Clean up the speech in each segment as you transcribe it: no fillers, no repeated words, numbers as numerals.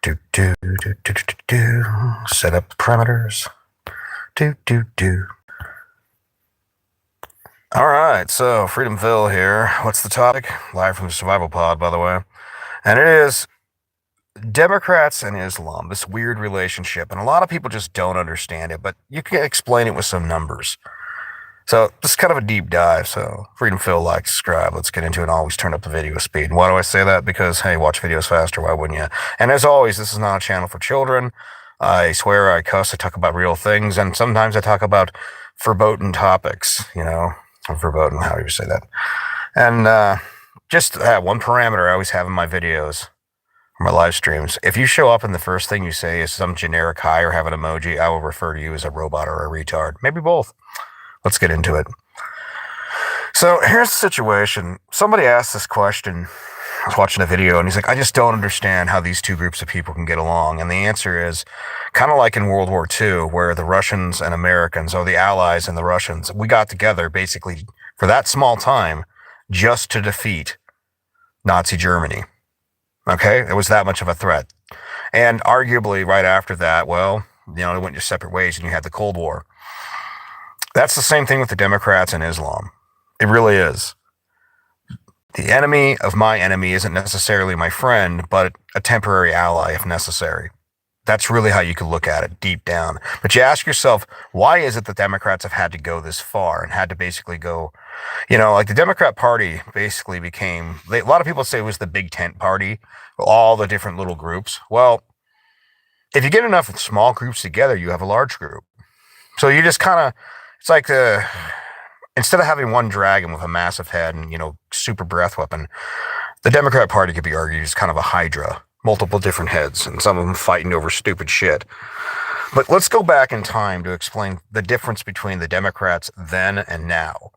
Do do do do do do do. Set up parameters. Do do do. All right, so Freedomville here. What's the topic? Live from the Survival Pod, by the way. And it is Democrats and Islam, this weird relationship. And a lot of people just don't understand it, but you can explain it with some numbers. So this is kind of a deep dive. So Freedomville, like, subscribe. Let's get into it. And always turn up the video speed. Why do I say that? Because, hey, watch videos faster. Why wouldn't you? And as always, this is not a channel for children. I swear, I cuss, I talk about real things. And sometimes I talk about verboten topics, or verboten, how do you say that? And just one parameter I always have in my videos, or my live streams. If you show up and the first thing you say is some generic hi or have an emoji, I will refer to you as a robot or a retard. Maybe both. Let's get into it. So here's the situation. Somebody asked this question. I was watching a video and he's like, I just don't understand how these two groups of people can get along. And the answer is kind of like in World War II, where the Russians and Americans, or the Allies and the Russians, we got together basically for that small time just to defeat Nazi Germany. Okay? It was that much of a threat. And arguably right after that, they went your separate ways and you had the Cold War. That's the same thing with the Democrats and Islam. It really is. The enemy of my enemy isn't necessarily my friend, but a temporary ally if necessary. That's really how you could look at it deep down. But you ask yourself, why is it that Democrats have had to go this far and had to basically go, like the Democrat Party basically became, a lot of people say it was the big tent party, all the different little groups. Well, if you get enough small groups together, you have a large group. So you just kind of, it's like instead of having one dragon with a massive head and, super breath weapon, the Democrat Party could be argued as kind of a hydra, multiple different heads, and some of them fighting over stupid shit. But let's go back in time to explain the difference between the Democrats then and now.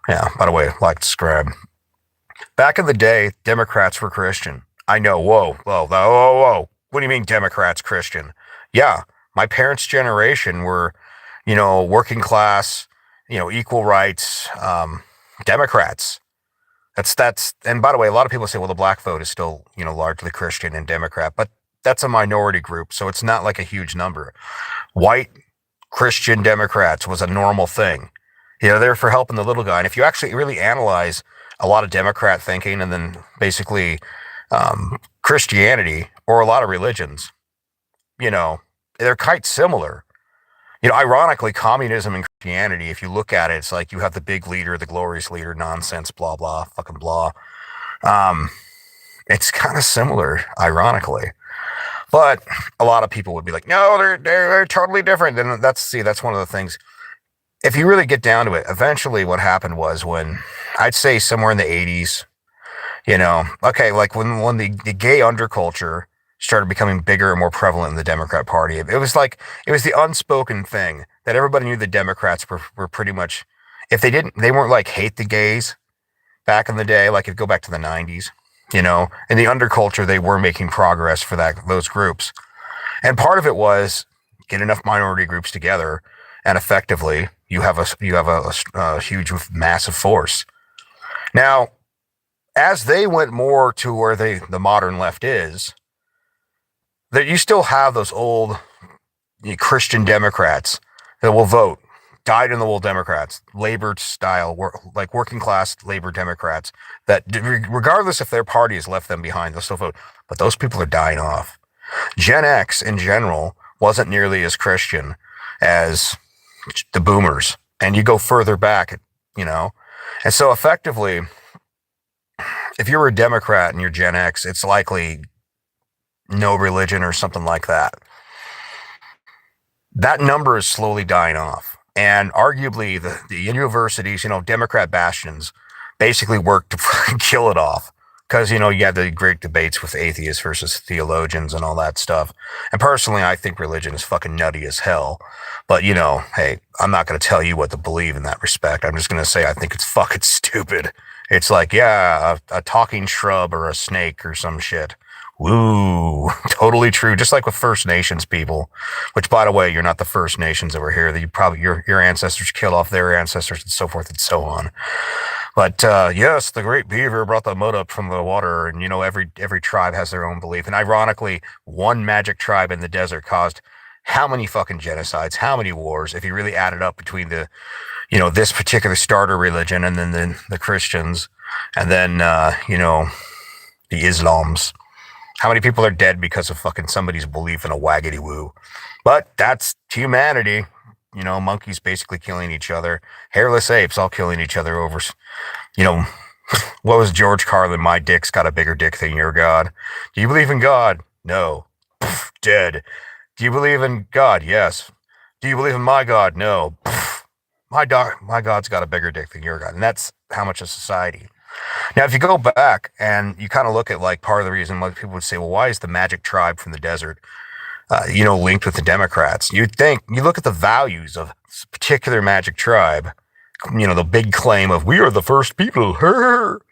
Yeah, by the way, like, subscribe. Back in the day, Democrats were Christian. I know, whoa. What do you mean Democrats Christian? Yeah, my parents' generation were, working class, equal rights, Democrats. That's, and by the way, a lot of people say, well, the black vote is still, largely Christian and Democrat, but that's a minority group. So it's not like a huge number. White Christian Democrats was a normal thing. They're for helping the little guy. And if you actually really analyze a lot of Democrat thinking and then basically, Christianity or a lot of religions, they're quite similar. Ironically, communism and Christianity, if you look at it, it's like you have the big leader, the glorious leader, nonsense, blah, blah, fucking blah. It's kind of similar, ironically. But a lot of people would be like, no, they're totally different. And that's one of the things. If you really get down to it, eventually what happened was when, I'd say somewhere in the 80s, like when the gay underculture started becoming bigger and more prevalent in the Democrat Party. It was the unspoken thing that everybody knew the Democrats were pretty much, if they weren't like hate the gays back in the day, like if you go back to the 90s, in the underculture, they were making progress for those groups. And part of it was get enough minority groups together and effectively you have a huge, massive force. Now, as they went more to where the modern left is, that you still have those old Christian Democrats that will vote, dyed-in-the-wool Democrats, labor style, like working class labor Democrats, that regardless if their party has left them behind, they'll still vote. But those people are dying off. Gen X in general wasn't nearly as Christian as the boomers. And you go further back, And so effectively, if you're a Democrat and you're Gen X, it's likely no religion or something like that. That number is slowly dying off. And arguably the universities, Democrat bastions basically work to kill it off. Because, you had the great debates with atheists versus theologians and all that stuff. And personally, I think religion is fucking nutty as hell. But, hey, I'm not going to tell you what to believe in that respect. I'm just going to say I think it's fucking stupid. It's like, yeah, a talking shrub or a snake or some shit. Woo, totally true. Just like with First Nations people, which, by the way, you're not the First Nations over here. That you probably your ancestors killed off their ancestors and so forth and so on. But yes, the great beaver brought the mud up from the water, and every tribe has their own belief. And ironically, one magic tribe in the desert caused how many fucking genocides, how many wars, if you really add it up between this particular starter religion and then the Christians, and then the Islams. How many people are dead because of fucking somebody's belief in a waggity woo? But that's humanity. Monkeys basically killing each other, hairless apes all killing each other over, you know, what was George Carlin? My dick's got a bigger dick than your God. Do you believe in God? No. Pff, dead. Do you believe in God? Yes. Do you believe in my God? No. Pff, my God's got a bigger dick than your God. And that's how much of society. Now, if you go back and you kind of look at like part of the reason why people would say, well, why is the magic tribe from the desert, linked with the Democrats? You'd think, you look at the values of this particular magic tribe, the big claim of we are the first people, and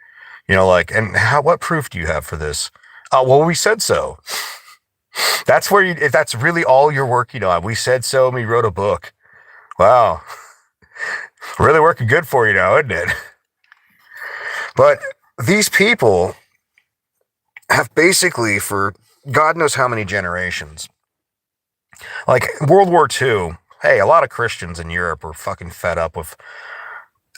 what proof do you have for this? Well, we said so. That's where if that's really all you're working on. We said so and we wrote a book. Wow. Really working good for you now, isn't it? But these people have basically, for God knows how many generations, like World War II, hey, a lot of Christians in Europe were fucking fed up with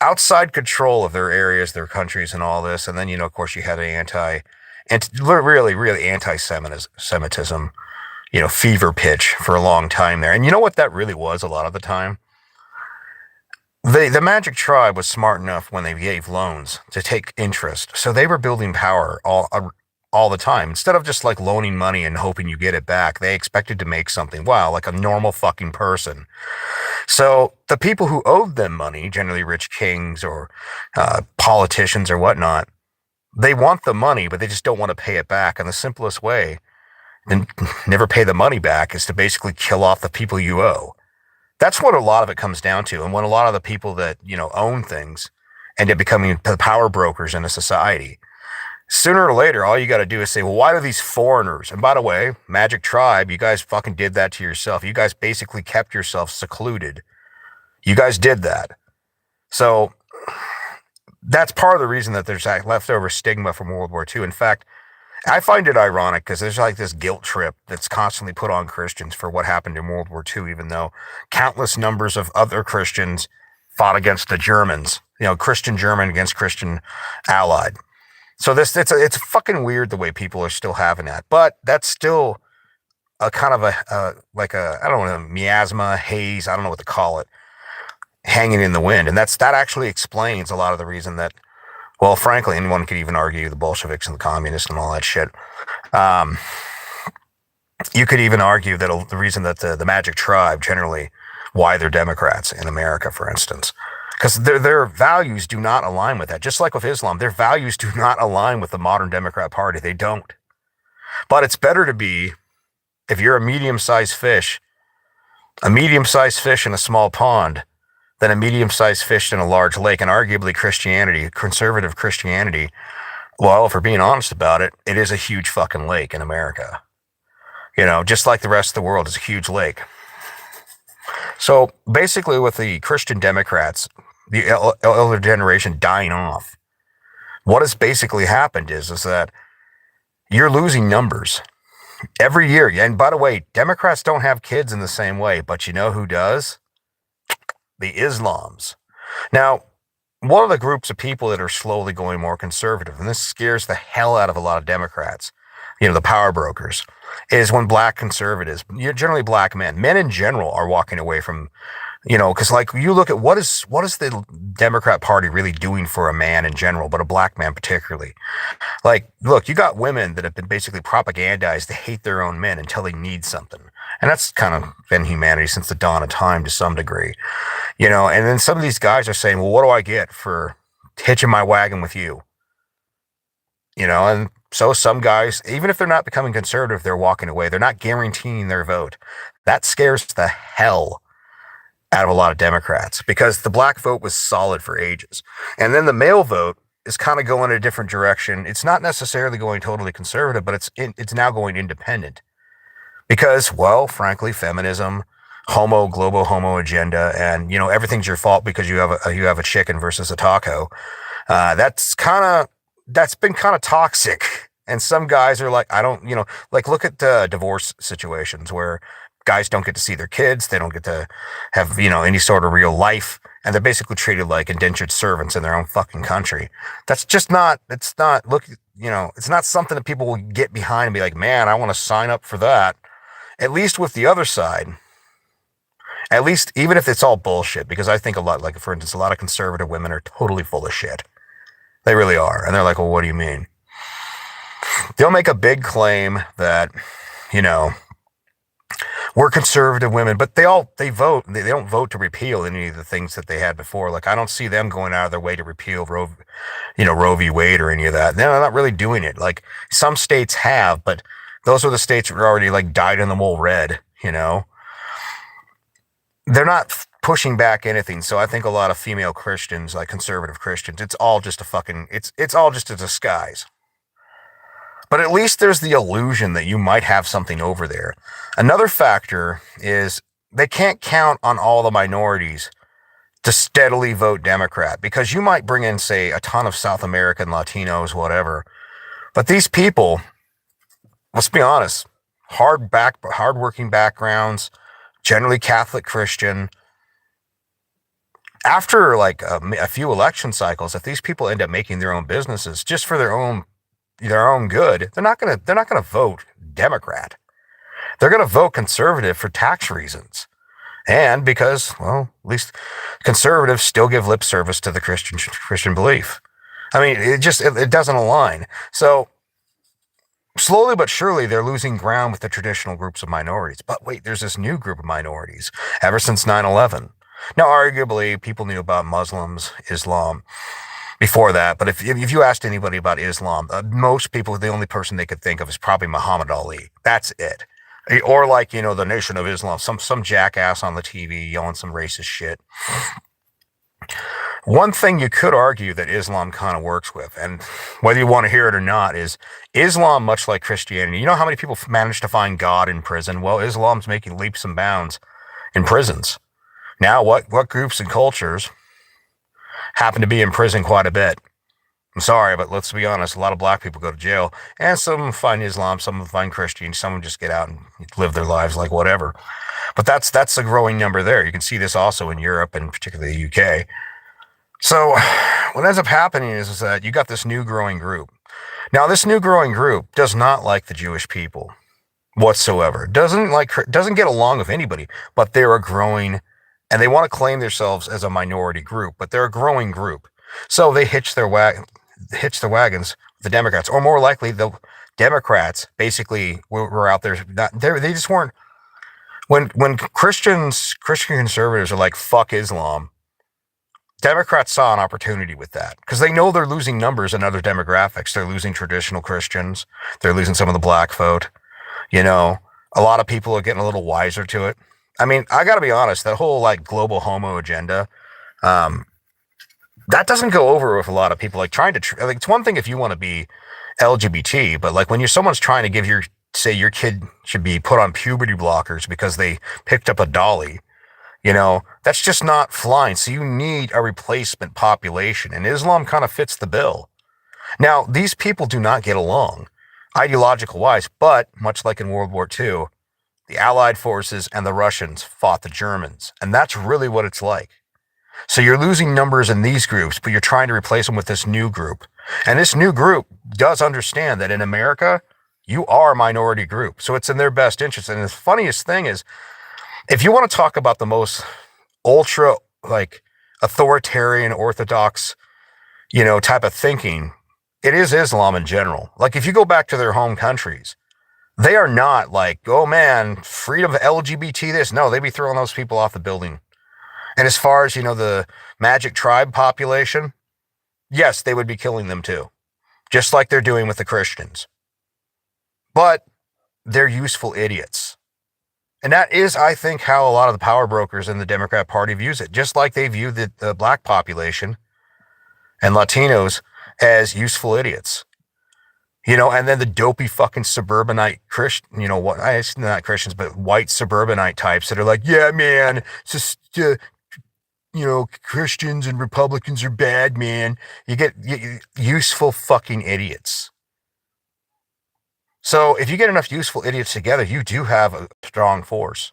outside control of their areas, their countries, and all this. And then, of course, you had really, really anti-Semitism, fever pitch for a long time there. And you know what that really was a lot of the time? The Magic Tribe was smart enough when they gave loans to take interest. So they were building power all the time. Instead of just like loaning money and hoping you get it back, they expected to make something. Wow, like a normal fucking person. So the people who owed them money, generally rich kings or politicians or whatnot, they want the money, but they just don't want to pay it back. And the simplest way to never pay the money back is to basically kill off the people you owe. That's what a lot of it comes down to. And when a lot of the people that, own things end up becoming the power brokers in a society, sooner or later, all you got to do is say, well, why do these foreigners? And by the way, Magic Tribe, you guys fucking did that to yourself. You guys basically kept yourself secluded. You guys did that. So that's part of the reason that there's that leftover stigma from World War II. In fact, I find it ironic because there's like this guilt trip that's constantly put on Christians for what happened in World War II, even though countless numbers of other Christians fought against the Germans, Christian German against Christian Allied. So it's fucking weird the way people are still having that, but that's still a kind of I don't know, miasma, haze, I don't know what to call it, hanging in the wind. And that actually explains a lot of the reason that, well, frankly, anyone could even argue the Bolsheviks and the communists and all that shit. You could even argue that the reason that the Magic Tribe generally, why they're Democrats in America, for instance, because their values do not align with that. Just like with Islam, their values do not align with the modern Democrat Party. They don't. But it's better to be, if you're a medium-sized fish in a small pond, than a medium-sized fish in a large lake. And arguably Christianity, conservative Christianity, well, if we're being honest about it, it is a huge fucking lake in America. Just like the rest of the world is a huge lake. So basically with the Christian Democrats, the elder generation dying off, what has basically happened is that you're losing numbers every year. And by the way, Democrats don't have kids in the same way, but you know who does? The Islams. Now, one of the groups of people that are slowly going more conservative, and this scares the hell out of a lot of Democrats, the power brokers, is when black conservatives, generally black men in general, are walking away from, because like you look at what is the Democrat Party really doing for a man in general, but a black man particularly. Like, look, you got women that have been basically propagandized to hate their own men until they need something. And that's kind of been humanity since the dawn of time to some degree, and then some of these guys are saying, well, what do I get for hitching my wagon with you? And so some guys, even if they're not becoming conservative, they're walking away. They're not guaranteeing their vote. That scares the hell out of a lot of Democrats because the black vote was solid for ages. And then the male vote is kind of going a different direction. It's not necessarily going totally conservative, but it's now going independent. Because, well, frankly, feminism, global homo agenda, and everything's your fault because you have a chicken versus a taco. That's been kind of toxic. And some guys are like, I don't, like look at the divorce situations where guys don't get to see their kids, they don't get to have, any sort of real life, and they're basically treated like indentured servants in their own fucking country. That's just not, it's not, look, it's not something that people will get behind and be like, man, I want to sign up for that. At least with the other side, at least even if it's all bullshit, because I think a lot, like for instance, a lot of conservative women are totally full of shit. They really are. And they're like, well, what do you mean? They'll make a big claim that, you know, we're conservative women, but they vote. They don't vote to repeal any of the things that they had before. Like, I don't see them going out of their way to repeal Roe v. Wade or any of that. They're not really doing it. Like, some states have, but those are the states that were already like dyed in the wool red, They're not pushing back anything. So I think a lot of female Christians, like conservative Christians, it's all just a disguise. But at least there's the illusion that you might have something over there. Another factor is they can't count on all the minorities to steadily vote Democrat, because you might bring in, say, a ton of South American Latinos, whatever. But these people, let's be honest, hardworking backgrounds, generally Catholic Christian. After like a few election cycles, if these people end up making their own businesses just for their own good, they're not gonna vote Democrat. They're gonna vote conservative for tax reasons, and because, well, at least conservatives still give lip service to the Christian belief. I mean, it doesn't align. So slowly but surely, they're losing ground with the traditional groups of minorities. But wait, there's this new group of minorities ever since 9/11. Now, arguably, people knew about Muslims, Islam before that. But if you asked anybody about Islam, most people, the only person they could think of is probably Muhammad Ali. That's it. Or like, the Nation of Islam, some jackass on the TV yelling some racist shit. One thing you could argue that Islam kind of works with, and whether you want to hear it or not, is Islam, much like Christianity. You know how many people manage to find God in prison? Well, Islam's making leaps and bounds in prisons. Now, what groups and cultures happen to be in prison quite a bit? I'm sorry, but let's be honest, a lot of black people go to jail, and some of them find Islam, some of them find Christian, some of them just get out and live their lives like whatever. But that's a growing number there. You can see this also in Europe and particularly the UK. So what ends up happening is that you got this new growing group. Now, this new growing group does not like the Jewish people whatsoever. Doesn't get along with anybody, but they're a growing, and they want to claim themselves as a minority group, but they're a growing group. So they hitch their wagons with the Democrats, or more likely, the Democrats basically were out there. They just weren't. When Christian conservatives are like, fuck Islam, Democrats saw an opportunity with that, because they know they're losing numbers in other demographics. They're losing traditional Christians. They're losing some of the black vote. A lot of people are getting a little wiser to it. I mean, I got to be honest, that whole like global homo agenda, that doesn't go over with a lot of people. Like trying to, like, it's one thing if you want to be LGBT, but like when someone's trying to give say your kid should be put on puberty blockers because they picked up a dolly, that's just not flying. So you need a replacement population, and Islam kind of fits the bill. Now, these people do not get along ideological wise, but much like in World War II, the Allied forces and the Russians fought the Germans, and that's really what it's like. So you're losing numbers in these groups, but you're trying to replace them with this new group. And this new group does understand that in America, you are a minority group. So it's in their best interest. And the funniest thing is, if you want to talk about the most ultra, like, authoritarian, orthodox, type of thinking, it is Islam in general. Like, if you go back to their home countries, they are not like, oh man, freedom of LGBT this. No, they'd be throwing those people off the building. And as far as, the magic tribe population, yes, they would be killing them too, just like they're doing with the Christians. But they're useful idiots. And that is, I think, how a lot of the power brokers in the Democrat Party views it, just like they view the black population and Latinos as useful idiots. And then the dopey fucking suburbanite Christian, not Christians, but white suburbanite types that are like, yeah, man, it's just Christians and Republicans are bad, man. You get useful fucking idiots. So if you get enough useful idiots together, you do have a strong force.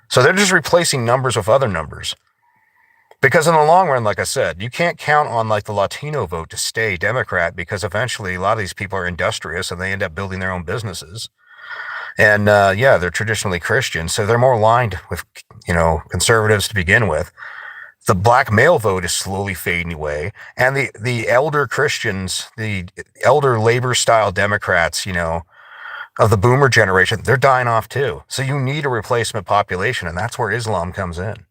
So they're just replacing numbers with other numbers. Because in the long run, like I said, you can't count on like the Latino vote to stay Democrat, because eventually a lot of these people are industrious and they end up building their own businesses. And yeah, they're traditionally Christian, so they're more aligned with, conservatives to begin with. The black male vote is slowly fading away, and the elder Christians, the elder labor style Democrats, of the boomer generation, they're dying off too. So you need a replacement population, and that's where Islam comes in.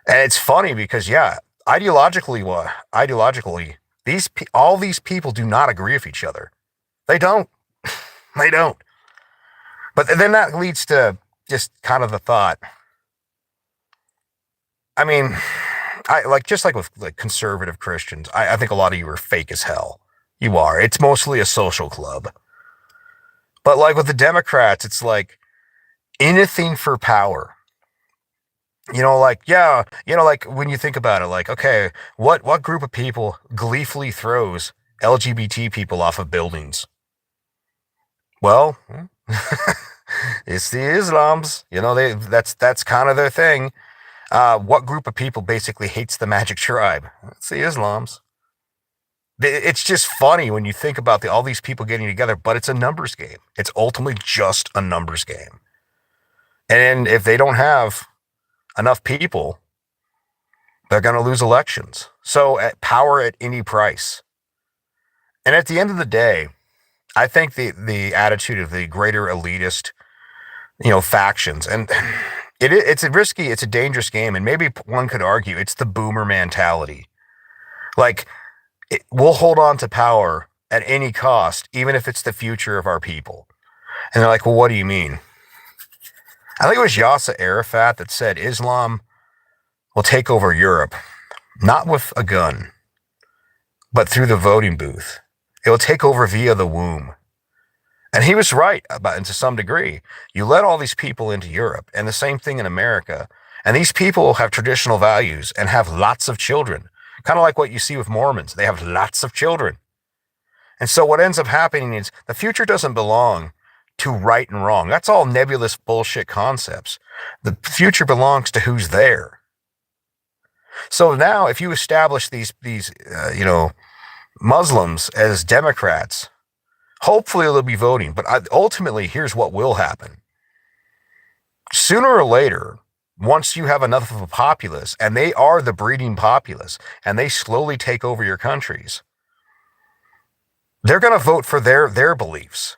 And it's funny because, yeah, ideologically, all these people do not agree with each other. They don't. They don't. But then that leads to just kind of the thought. I mean, just like with like conservative Christians, I think a lot of you are fake as hell. You are. It's mostly a social club. But like with the Democrats, it's like anything for power. Like when you think about it, like, okay, what group of people gleefully throws LGBT people off of buildings? Well, it's the Islams. That's kind of their thing. What group of people basically hates the Magic Tribe? It's the Islams. It's just funny when you think about all these people getting together, but it's a numbers game. It's ultimately just a numbers game. And if they don't have enough people, they're going to lose elections. So power at any price. And at the end of the day, I think the attitude of the greater elitist, factions, and it's a risky, it's a dangerous game, and maybe one could argue it's the boomer mentality. Like, we'll hold on to power at any cost, even if it's the future of our people. And they're like, well, what do you mean? I think it was Yasser Arafat that said Islam will take over Europe, not with a gun, but through the voting booth. It will take over via the womb. And he was right to some degree. You let all these people into Europe, and the same thing in America. And these people have traditional values and have lots of children. Kind of like what you see with Mormons. They have lots of children. And so what ends up happening is the future doesn't belong to right and wrong. That's all nebulous bullshit concepts. The future belongs to who's there. So now if you establish these Muslims as Democrats, hopefully they'll be voting. But ultimately, here's what will happen. Sooner or later, once you have enough of a populace, and they are the breeding populace, and they slowly take over your countries, they're going to vote for their beliefs.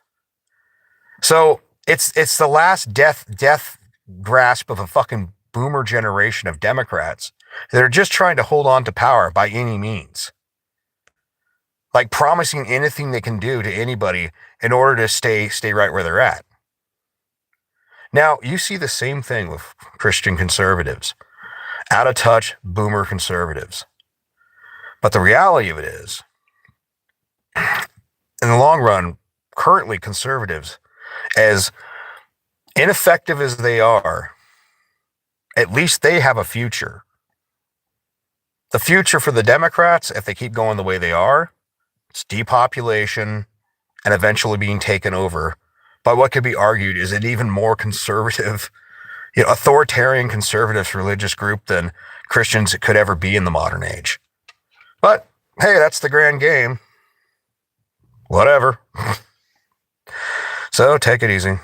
So it's the last death grasp of a fucking boomer generation of Democrats that are just trying to hold on to power by any means. Like promising anything they can do to anybody in order to stay right where they're at. Now, you see the same thing with Christian conservatives. Out of touch boomer conservatives. But the reality of it is, in the long run, currently conservatives, as ineffective as they are, at least they have a future. The future for the Democrats, if they keep going the way they are, it's depopulation and eventually being taken over by what could be argued is an even more conservative, authoritarian conservative religious group than Christians could ever be in the modern age. But hey, that's the grand game. Whatever. So take it easy.